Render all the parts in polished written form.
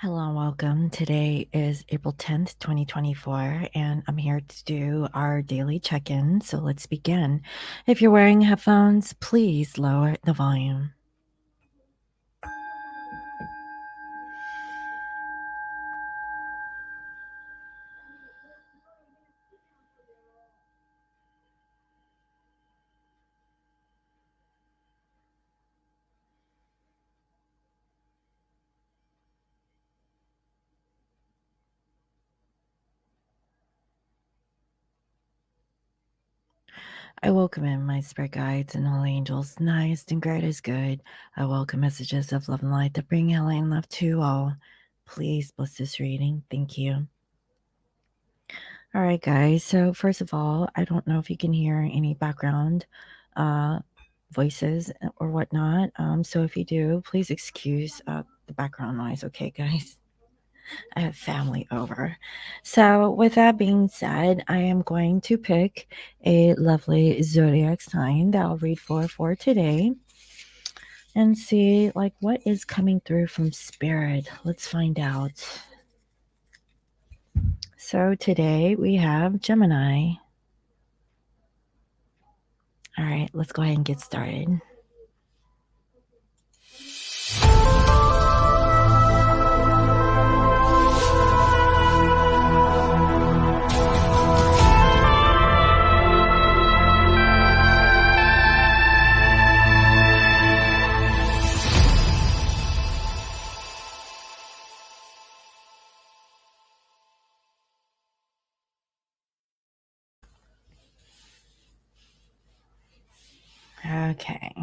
Hello and welcome. Today is April 10th, 2024, and I'm here to do our daily check-in. So let's begin. If you're wearing headphones, please lower the volume. I welcome in my spirit guides and holy angels. Nice and great is good. I welcome messages of love and light that bring healing and love to all. Please bless this reading. Thank you. All right, guys. So first of all, I don't know if you can hear any background voices or whatnot. So if you do, please excuse the background noise. Okay, guys. I have family over. So with that being said, I am going to pick a lovely zodiac sign that I'll read for today and see like what is coming through from spirit. Let's find out. So today we have Gemini. All right, let's go ahead and get started. Okay.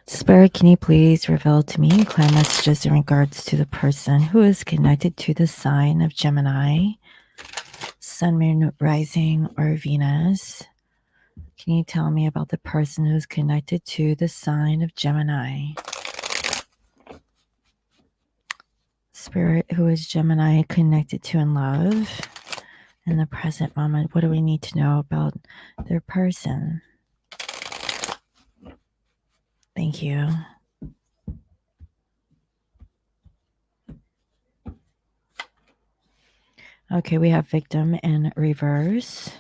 Spirit, can you please reveal to me clear messages in regards to the person who is connected to the sign of Gemini, Sun, Moon, Rising, or Venus? Can you tell me about the person who's connected to the sign of Gemini? Spirit, who is Gemini connected to in love in the present moment? What do we need to know about their person? Thank you. Okay, we have victim in reverse.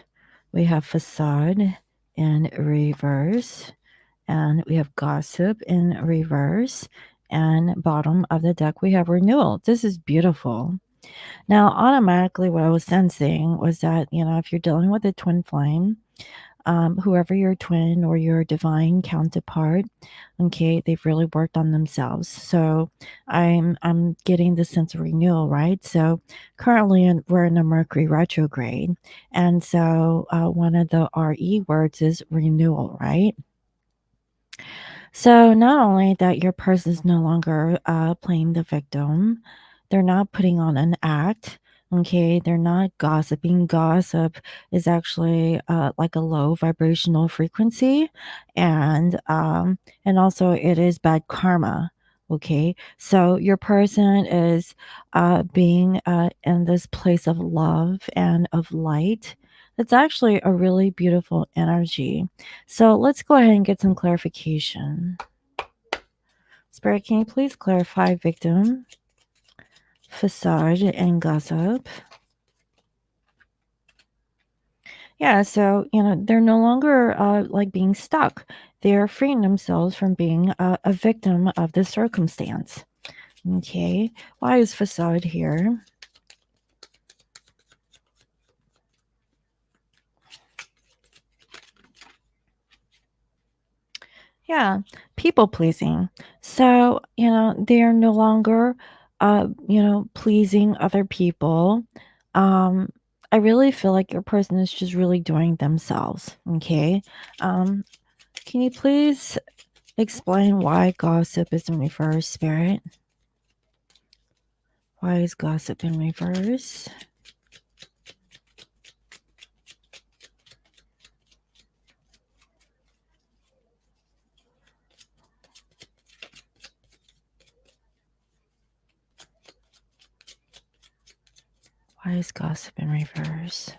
We have facade in reverse. And we have gossip in reverse. And bottom of the deck, we have renewal. This is beautiful. Now, automatically, what I was sensing was that, if you're dealing with a twin flame, whoever your twin or your divine counterpart, okay, they've really worked on themselves. So I'm getting the sense of renewal, right? So currently we're in a Mercury retrograde, and so one of the RE words is renewal, right? So not only that your person is no longer playing the victim, they're not putting on an act. Okay, they're not gossiping. Gossip is actually like a low vibrational frequency, and also it is bad karma. Okay, so your person is being in this place of love and of light. It's actually a really beautiful energy. So let's go ahead and get some clarification. Spirit, can you please clarify victim, facade, and gossip? Yeah, so, they're no longer like being stuck. They're freeing themselves from being a victim of the circumstance. Okay, why is facade here? Yeah, people pleasing. So, they're no longer, pleasing other people. Um, I really feel like your person is just really doing themselves. Okay. Um, can you please explain why gossip is in reverse, Spirit? Why is gossip in reverse? Why is gossip in reverse?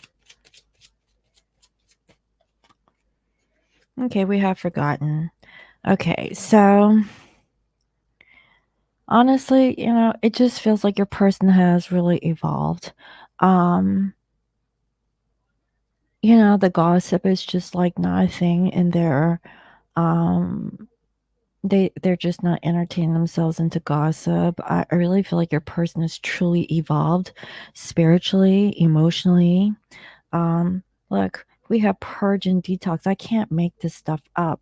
Okay, we have forgotten. Okay, so Honestly, it just feels like your person has really evolved. Um, the gossip is just like not a thing in their um they're just not entertaining themselves into gossip. I really feel like your person has truly evolved spiritually, emotionally. Look, we have purge and detox. I can't make this stuff up.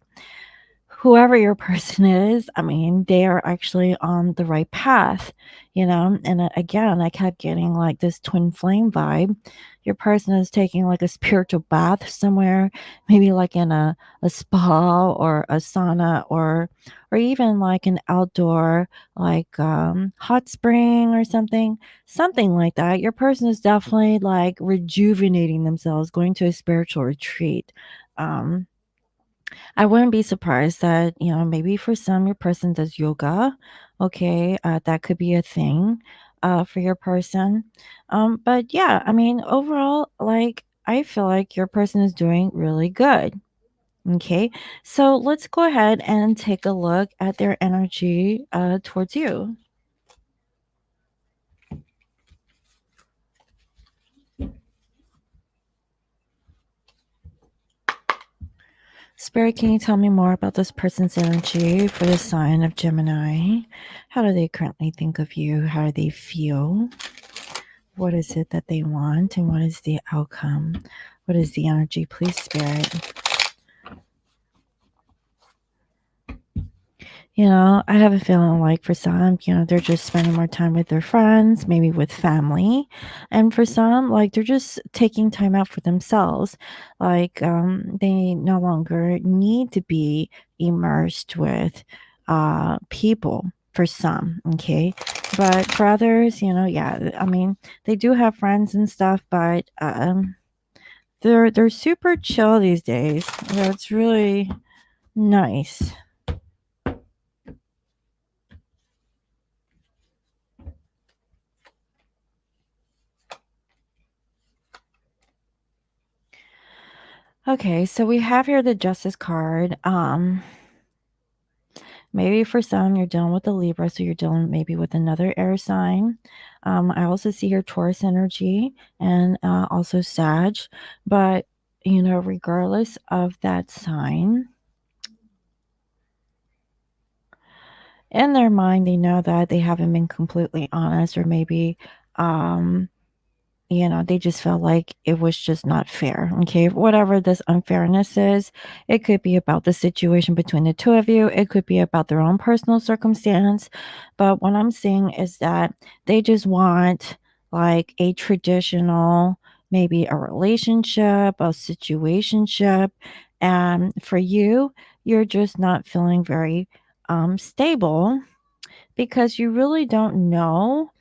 Whoever your person is, I mean, they are actually on the right path, And again, I kept getting like this twin flame vibe. Your person is taking like a spiritual bath somewhere, maybe like in a spa or a sauna or even like an outdoor like hot spring or something like that. Your person is definitely like rejuvenating themselves, going to a spiritual retreat. Um, I wouldn't be surprised that, maybe for some, your person does yoga. Okay, that could be a thing for your person. But yeah, I mean, overall, like, I feel like your person is doing really good. Okay, so let's go ahead and take a look at their energy towards you. Spirit, can you tell me more about this person's energy for the sign of Gemini? How do they currently think of you? How do they feel? What is it that they want and what is the outcome? What is the energy, please, Spirit? I have a feeling like for some, they're just spending more time with their friends, maybe with family. And for some, like they're just taking time out for themselves. Like they no longer need to be immersed with people for some, okay? But for others, yeah, I mean, they do have friends and stuff, but they're super chill these days. That's really nice. Okay, so we have here the Justice card. Maybe for some you're dealing with a Libra, so you're dealing maybe with another air sign. I also see here Taurus energy and also Sag, but regardless of that sign, in their mind they know that they haven't been completely honest, or maybe um they just felt like it was just not fair. Okay. Whatever this unfairness is, it could be about the situation between the two of you, it could be about their own personal circumstance. But what I'm seeing is that they just want like a traditional, maybe a relationship, a situationship. And for you, you're just not feeling very stable because you really don't know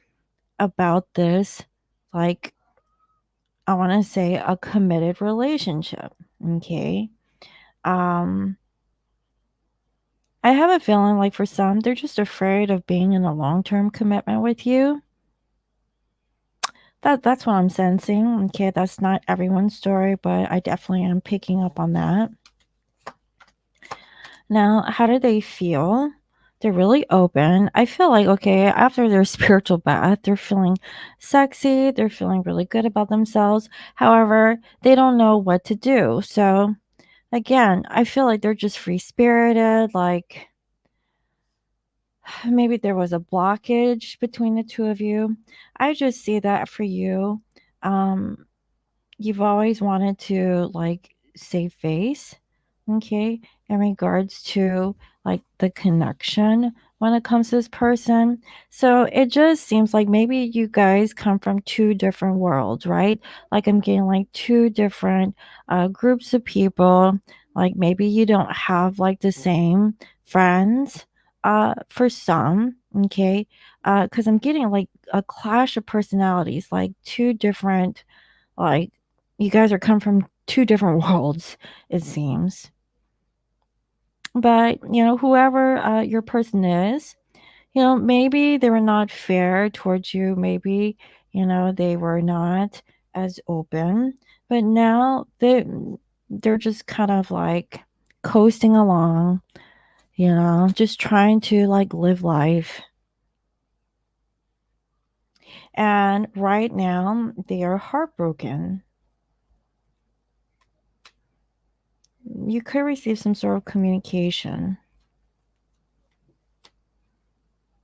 about this like I want to say a committed relationship. Okay. Um, I have a feeling like for some, they're just afraid of being in a long term commitment with you. That's what I'm sensing. Okay, that's not everyone's story, but I definitely am picking up on that. Now, how do they feel? They're really open. I feel like, okay, after their spiritual bath, they're feeling sexy. They're feeling really good about themselves. However, they don't know what to do. So, again, I feel like they're just free-spirited, like, maybe there was a blockage between the two of you. I just see that for you. Um, you've always wanted to, like, save face, okay, in regards to, like, the connection when it comes to this person. So it just seems like maybe you guys come from 2 different worlds, right? Like, I'm getting, like, 2 different, groups of people. Like, maybe you don't have, like, the same friends, for some, okay? Because I'm getting, like, a clash of personalities, like, 2 different, like, you guys are come from 2 different worlds, it seems. But, whoever, your person is, maybe they were not fair towards you, maybe, they were not as open, but now they're just kind of, like, coasting along, just trying to, like, live life. And right now, they are heartbroken. You could receive some sort of communication.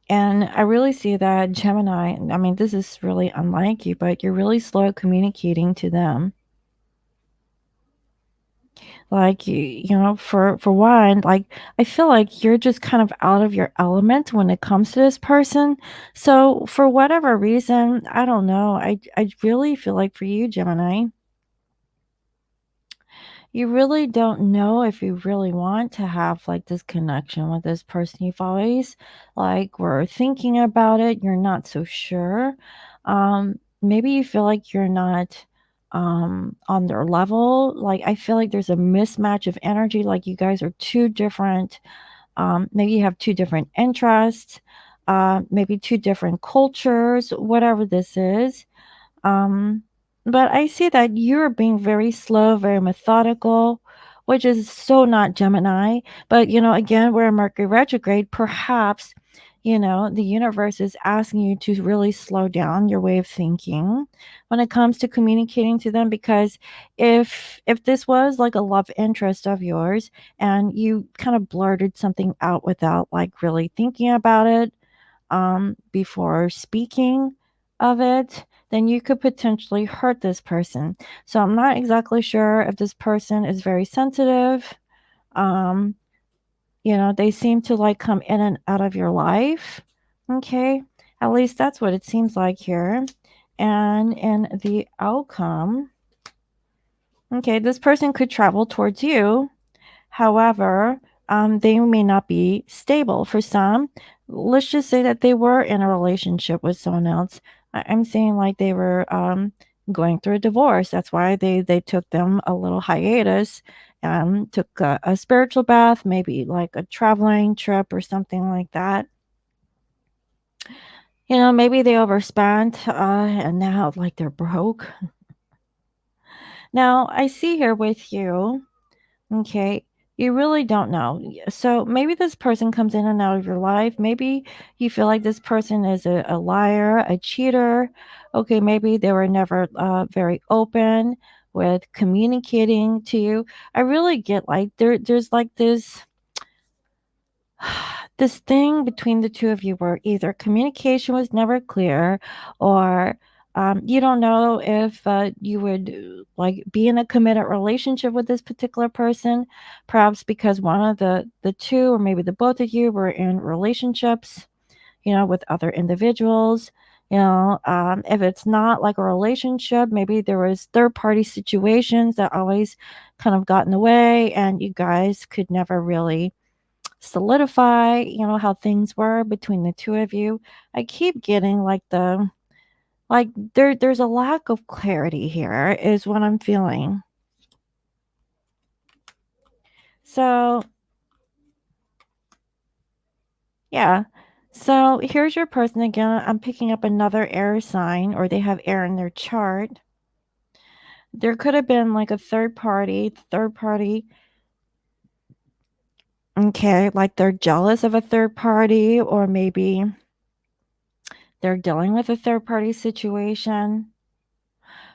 And I really see that Gemini, I mean, this is really unlike you, but you're really slow at communicating to them. Like, for one, like, I feel like you're just kind of out of your element when it comes to this person. So, for whatever reason, I don't know. I really feel like for you, Gemini, you really don't know if you really want to have like this connection with this person. You've always like were thinking about it. You're not so sure. Maybe you feel like you're not on their level. Like I feel like there's a mismatch of energy. Like you guys are two different. Maybe you have two different interests. Maybe two different cultures. Whatever this is. Um, but I see that you're being very slow, very methodical, which is so not Gemini. But, again, we're in Mercury retrograde. Perhaps, the universe is asking you to really slow down your way of thinking when it comes to communicating to them. Because if this was like a love interest of yours and you kind of blurted something out without like really thinking about it, before speaking of it, then you could potentially hurt this person. So I'm not exactly sure if this person is very sensitive. Um, they seem to like come in and out of your life. Okay. At least that's what it seems like here. And in the outcome, okay, this person could travel towards you. However, they may not be stable. For some, let's just say that they were in a relationship with someone else. I'm saying like they were going through a divorce. That's why they took them a little hiatus, took a spiritual bath, maybe like a traveling trip or something like that. Maybe they overspent and now like they're broke. Now, I see here with you. Okay. You really don't know. So maybe this person comes in and out of your life. Maybe you feel like this person is a liar, a cheater. Okay. Maybe they were never very open with communicating to you. I really get like there's like this thing between the two of you where either communication was never clear or you don't know if you would like be in a committed relationship with this particular person, perhaps because one of the two or maybe the both of you were in relationships, with other individuals. If it's not like a relationship, maybe there was third party situations that always kind of got in the way and you guys could never really solidify, how things were between the two of you. I keep getting like there's a lack of clarity here is what I'm feeling. So, yeah. So, here's your person again. I'm picking up another air sign or they have air in their chart. There could have been like a third party. Okay, like they're jealous of a third party or maybe they're dealing with a third party situation.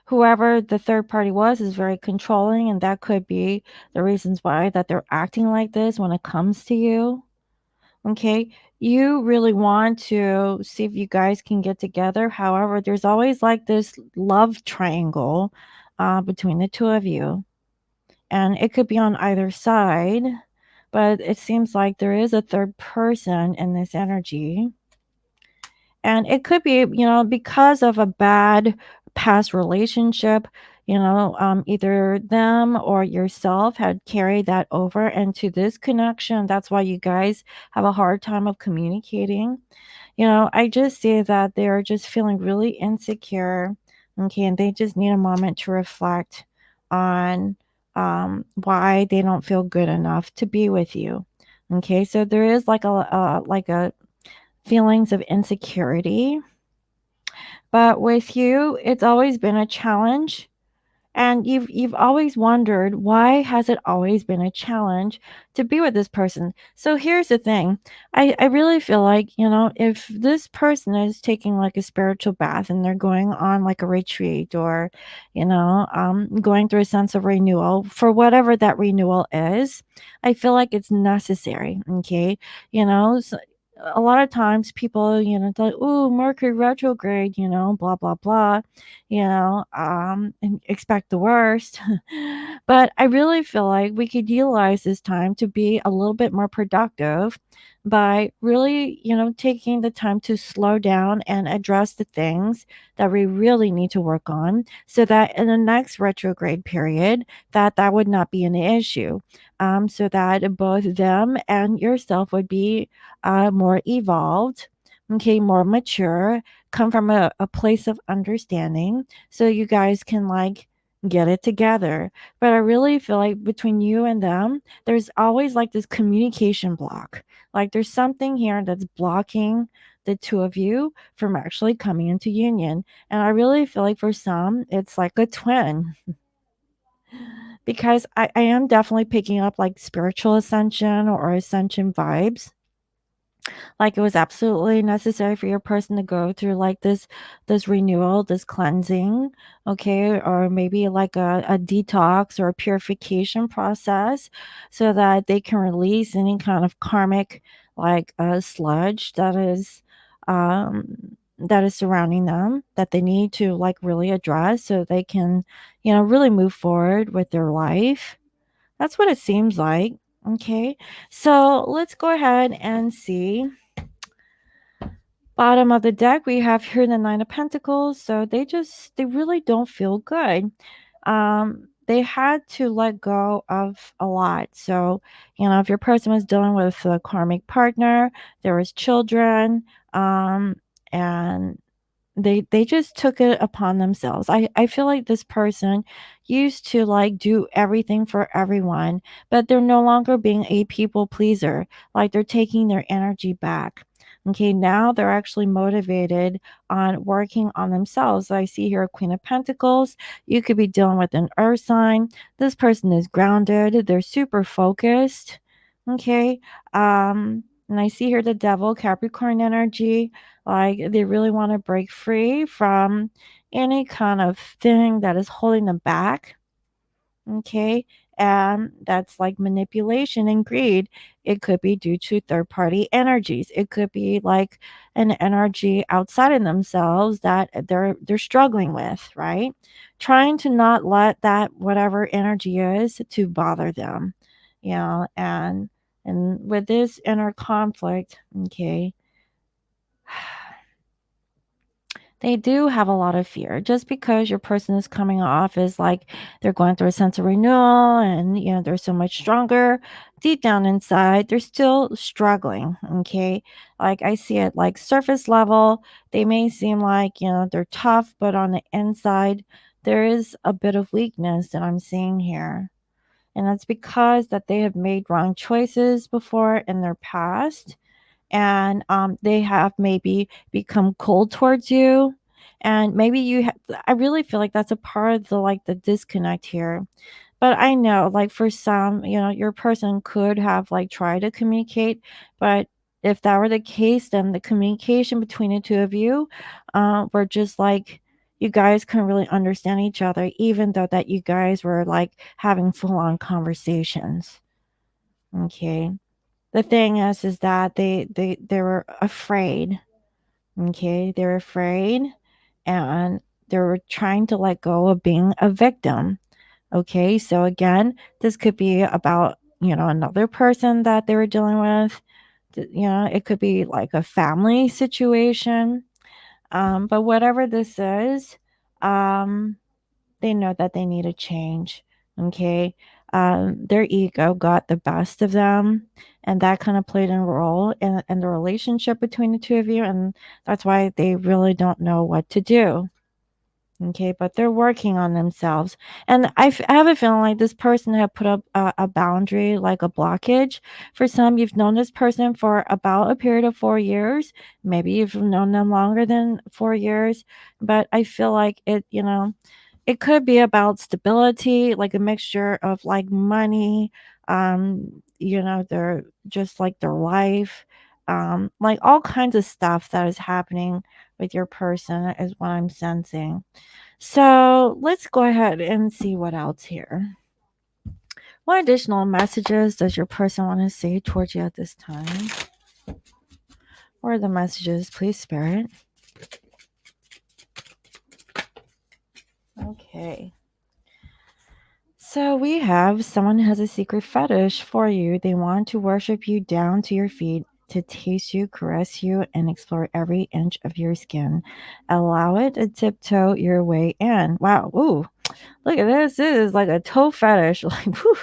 Whoever the third party was is very controlling, and that could be the reasons why that they're acting like this when it comes to you. Okay. You really want to see if you guys can get together. However, there's always like this love triangle between the two of you. And it could be on either side, but it seems like there is a third person in this energy. And it could be, because of a bad past relationship, either them or yourself had carried that over into this connection. That's why you guys have a hard time of communicating. I just see that they're just feeling really insecure. Okay. And they just need a moment to reflect on why they don't feel good enough to be with you. Okay. So there is like a feelings of insecurity, but with you, it's always been a challenge And you've always wondered, why has it always been a challenge to be with this person? So here's the thing. I really feel like, if this person is taking like a spiritual bath and they're going on like a retreat, or, going through a sense of renewal for whatever that renewal is, I feel like it's necessary. Okay. So a lot of times people, they're like, oh, Mercury retrograde, blah, blah, blah, and expect the worst. But I really feel like we could utilize this time to be a little bit more productive by really, taking the time to slow down and address the things that we really need to work on, so that in the next retrograde period, that would not be an issue. So that both them and yourself would be more evolved, okay, more mature, come from a place of understanding, so you guys can like get it together. But I really feel like between you and them, there's always like this communication block. Like there's something here that's blocking the two of you from actually coming into union. And I really feel like for some, it's like a twin, because I am definitely picking up like spiritual ascension or ascension vibes. Like it was absolutely necessary for your person to go through like this renewal, this cleansing, okay, or maybe like a detox or a purification process, so that they can release any kind of karmic like sludge that is surrounding them, that they need to like really address, so they can, really move forward with their life. That's what it seems like. Okay, so let's go ahead and see. Bottom of the deck, we have here the Nine of Pentacles. So they really don't feel good. They had to let go of a lot. So, if your person was dealing with a karmic partner, there was children, and they just took it upon themselves. I feel like this person used to like do everything for everyone, but they're no longer being a people pleaser. Like they're taking their energy back. Okay, now they're actually motivated on working on themselves. So I see here a Queen of Pentacles. You could be dealing with an earth sign. This person is grounded. They're super focused. Okay. And I see here the Devil, Capricorn energy. Like they really want to break free from any kind of thing that is holding them back. Okay. And that's like manipulation and greed. It could be due to third party energies. It could be like an energy outside of themselves that they're struggling with, right? Trying to not let that whatever energy is to bother them. And with this inner conflict, okay, they do have a lot of fear. Just because your person is coming off as like they're going through a sense of renewal and they're so much stronger, deep down inside they're still struggling. Okay, like I see it like surface level, they may seem like they're tough, but on the inside there is a bit of weakness that I'm seeing here. And that's because that they have made wrong choices before in their past, and they have maybe become cold towards you, and maybe I really feel like that's a part of the like the disconnect here. But I know like for some, your person could have like tried to communicate, but if that were the case, then the communication between the two of you were just like, you guys couldn't really understand each other, even though that you guys were like having full on conversations. Okay, the thing is that they were afraid. Okay, they're afraid, and they were trying to let go of being a victim. Okay, so again, this could be about another person that they were dealing with. It could be like a family situation. But whatever this is, um they know that they need a change. Okay. Their ego got the best of them, and that kind of played a role in the relationship between the two of you. And that's why they really don't know what to do. Okay, but they're working on themselves. And I have a feeling like this person had put up a boundary, like a blockage. For some, you've known this person for about a period of 4 years. Maybe you've known them longer than 4 years. But I feel like it, it could be about stability, like a mixture of like money, they're just like their life, like all kinds of stuff that is happening with your person is what I'm sensing. So let's go ahead and see what else here. What additional messages does your person want to say towards you at this time? What are the messages, please, Spirit? Okay. So we have someone has a secret fetish for you. They want to worship you down to your feet, to taste you, caress you, and explore every inch of your skin. Allow it to tiptoe your way in. Wow. Ooh. Look at this. This is like a toe fetish. Like, whew.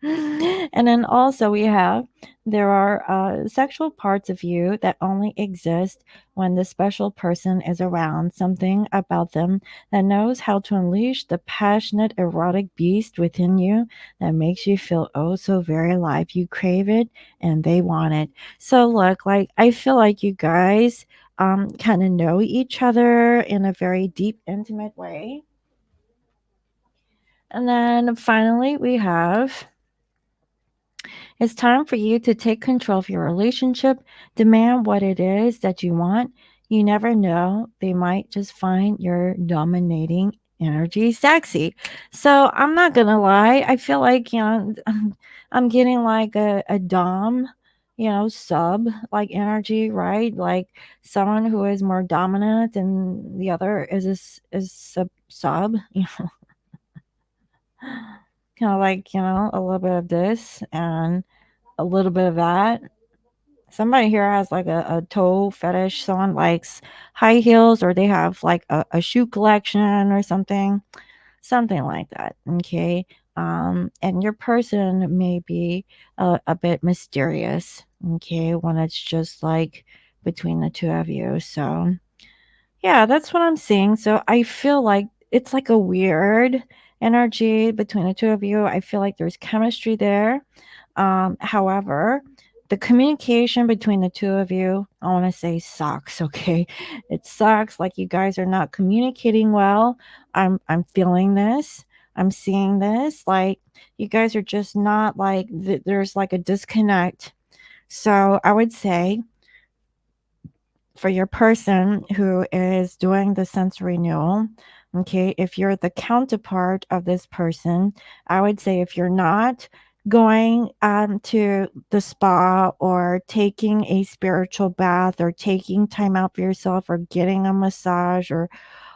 And then also we have there are sexual parts of you that only exist when the special person is around. Something about them that knows how to unleash the passionate erotic beast within you that makes you feel oh so very alive. You crave it and they want it. So look, like I feel like you guys kind of know each other in a very deep intimate way. And then finally we have it's time for you to take control of your relationship, demand what it is that you want. You never know, they might just find your dominating energy sexy. So I'm not gonna lie, I feel like I'm getting like a dom, sub like energy, right? Like someone who is more dominant and the other is sub, kind of like a little bit of this and a little bit of that. Somebody here has like a toe fetish. Someone likes high heels, or they have like a shoe collection or something like that. Okay. And your person may be a bit mysterious. Okay. When it's just like between the two of you. So, yeah, that's what I'm seeing. So I feel like it's like a weird energy between the two of you. I feel like there's chemistry there. However, the communication between the two of you, I want to say sucks, okay? It sucks like you guys are not communicating well. I'm feeling this. I'm seeing this like you guys are just not like there's like a disconnect. So, I would say for your person who is doing the sense renewal, okay, if you're the counterpart of this person, I would say if you're not going to the spa or taking a spiritual bath or taking time out for yourself or getting a massage or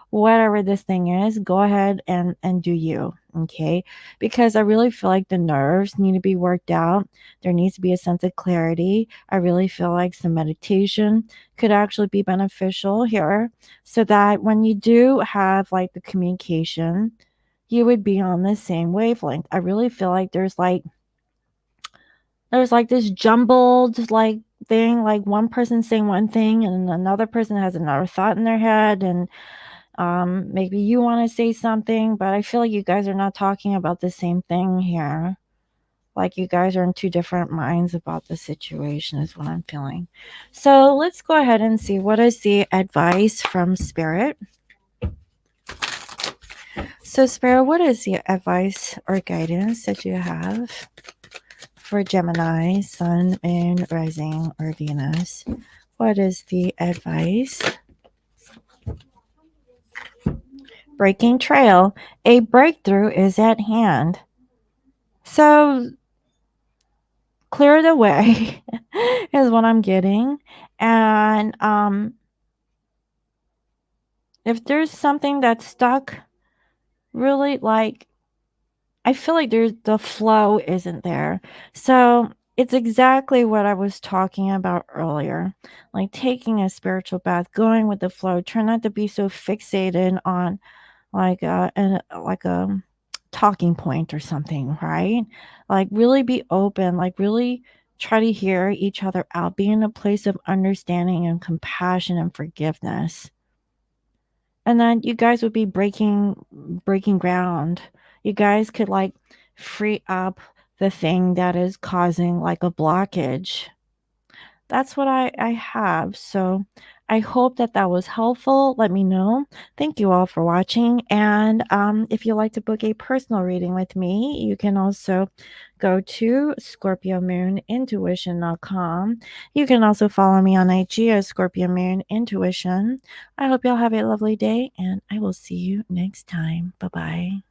whatever this thing is, go ahead and do you, okay? Because I really feel like the nerves need to be worked out. There needs to be a sense of clarity. I really feel like some meditation could actually be beneficial here so that when you do have like the communication, you would be on the same wavelength. I really feel like there's like this jumbled like thing, like one person saying one thing and another person has another thought in their head, and maybe you want to say something, but I feel like you guys are not talking about the same thing here. Like you guys are in two different minds about the situation, is what I'm feeling. So let's go ahead and see what is the advice from Spirit. So, Spirit, what is the advice or guidance that you have for Gemini, Sun, Moon, Rising, or Venus? What is the advice? Breaking trail. A breakthrough is at hand. So clear the way is what I'm getting. And if there's something that's stuck, really like I feel like there's the flow isn't there. So it's exactly what I was talking about earlier. Like taking a spiritual bath, going with the flow, try not to be so fixated on like a talking point or something, right? Like really be open, like really try to hear each other out, be in a place of understanding and compassion and forgiveness. And then you guys would be breaking ground. You guys could like free up the thing that is causing like a blockage. That's what I have. So I hope that that was helpful. Let me know. Thank you all for watching. And if you'd like to book a personal reading with me, you can also go to scorpiomoonintuition.com. You can also follow me on IG as Scorpio Moon Intuition. I hope y'all have a lovely day, and I will see you next time. Bye-bye.